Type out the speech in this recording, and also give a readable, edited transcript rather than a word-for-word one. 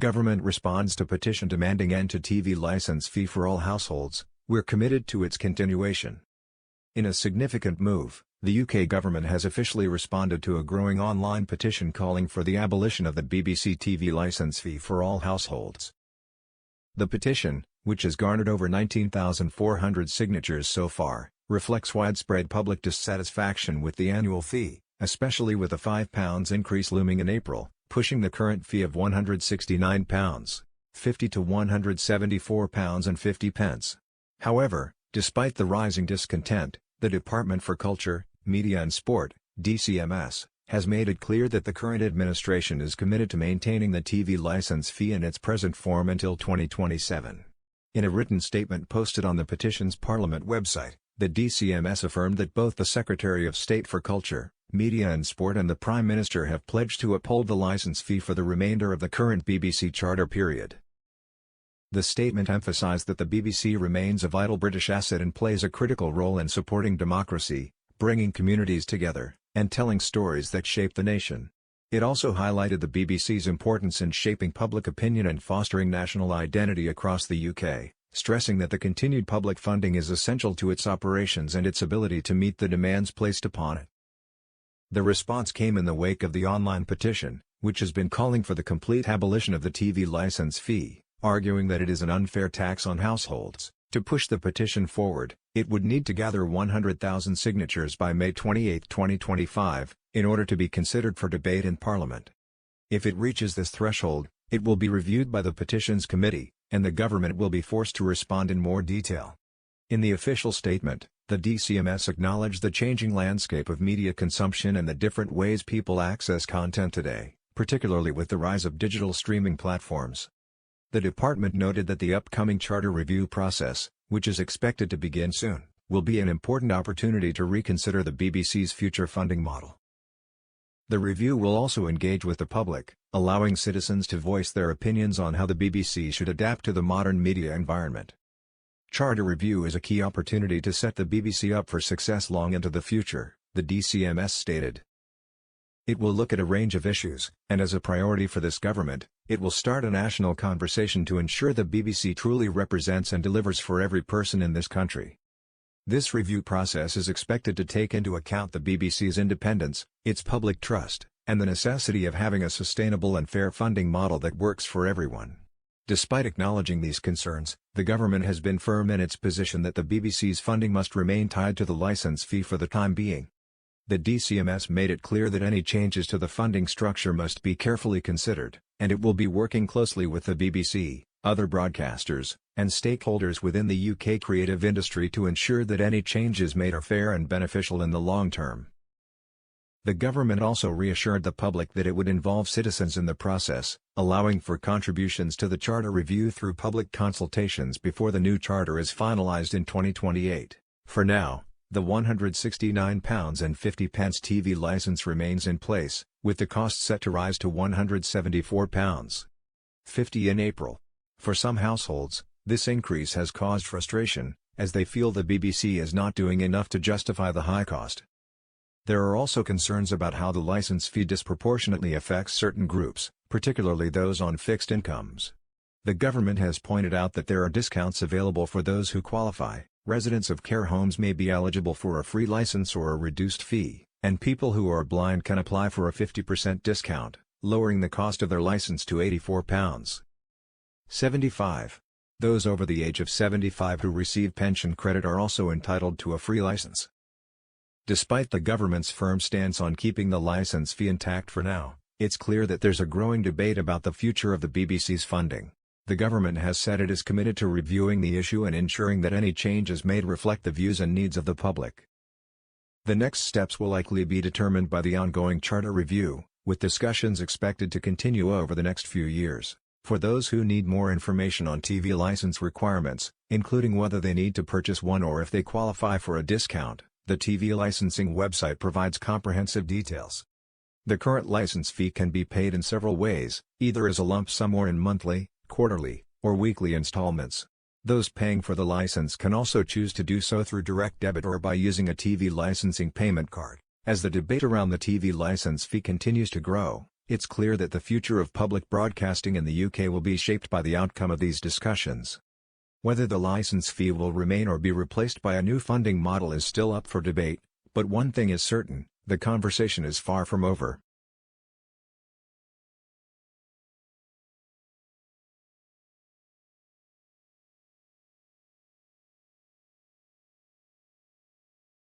Government responds to petition demanding end to TV license fee for all households. We're committed to its continuation. In a significant move, the UK government has officially responded to a growing online petition calling for the abolition of the BBC TV licence fee for all households. The petition, which has garnered over 19,400 signatures so far, reflects widespread public dissatisfaction with the annual fee, especially with a £5 increase looming in April, pushing the current fee of £169.50 to £174.50. However, despite the rising discontent, the Department for Culture, Media and Sport, DCMS, has made it clear that the current administration is committed to maintaining the TV licence fee in its present form until 2027. In a written statement posted on the petition's Parliament website, the DCMS affirmed that both the Secretary of State for Culture, Media and Sport and the Prime Minister have pledged to uphold the licence fee for the remainder of the current BBC charter period. The statement emphasised that the BBC remains a vital British asset and plays a critical role in supporting democracy, bringing communities together, and telling stories that shape the nation. It also highlighted the BBC's importance in shaping public opinion and fostering national identity across the UK, stressing that the continued public funding is essential to its operations and its ability to meet the demands placed upon it. The response came in the wake of the online petition, which has been calling for the complete abolition of the TV licence fee, arguing that it is an unfair tax on households. To push the petition forward, it would need to gather 100,000 signatures by May 28, 2025, in order to be considered for debate in Parliament. If it reaches this threshold, it will be reviewed by the Petitions Committee, and the government will be forced to respond in more detail. In the official statement, the DCMS acknowledged the changing landscape of media consumption and the different ways people access content today, particularly with the rise of digital streaming platforms. The department noted that the upcoming charter review process, which is expected to begin soon, will be an important opportunity to reconsider the BBC's future funding model. The review will also engage with the public, allowing citizens to voice their opinions on how the BBC should adapt to the modern media environment. Charter review is a key opportunity to set the BBC up for success long into the future, the DCMS stated. It will look at a range of issues, and as a priority for this government, it will start a national conversation to ensure the BBC truly represents and delivers for every person in this country. This review process is expected to take into account the BBC's independence, its public trust, and the necessity of having a sustainable and fair funding model that works for everyone. Despite acknowledging these concerns, the government has been firm in its position that the BBC's funding must remain tied to the licence fee for the time being. The DCMS made it clear that any changes to the funding structure must be carefully considered, and it will be working closely with the BBC, other broadcasters, and stakeholders within the UK creative industry to ensure that any changes made are fair and beneficial in the long term. The government also reassured the public that it would involve citizens in the process, allowing for contributions to the charter review through public consultations before the new charter is finalised in 2028. For now, the £169.50 TV licence remains in place, with the cost set to rise to £174.50 in April. For some households, this increase has caused frustration, as they feel the BBC is not doing enough to justify the high cost. There are also concerns about how the licence fee disproportionately affects certain groups, particularly those on fixed incomes. The government has pointed out that there are discounts available for those who qualify. Residents of care homes may be eligible for a free licence or a reduced fee, and people who are blind can apply for a 50% discount, lowering the cost of their licence to £84.75. Those over the age of 75 who receive pension credit are also entitled to a free licence. Despite the government's firm stance on keeping the licence fee intact for now, it's clear that there's a growing debate about the future of the BBC's funding. The government has said it is committed to reviewing the issue and ensuring that any changes made reflect the views and needs of the public. The next steps will likely be determined by the ongoing charter review, with discussions expected to continue over the next few years. For those who need more information on TV license requirements, including whether they need to purchase one or if they qualify for a discount, the TV licensing website provides comprehensive details. The current license fee can be paid in several ways, either as a lump sum or in monthly, quarterly, or weekly installments. Those paying for the license can also choose to do so through direct debit or by using a TV licensing payment card. As the debate around the TV license fee continues to grow, It's clear that the future of public broadcasting in the UK will be shaped by the outcome of these discussions. Whether the license fee will remain or be replaced by a new funding model is still up for debate, but one thing is certain: the conversation is far from over.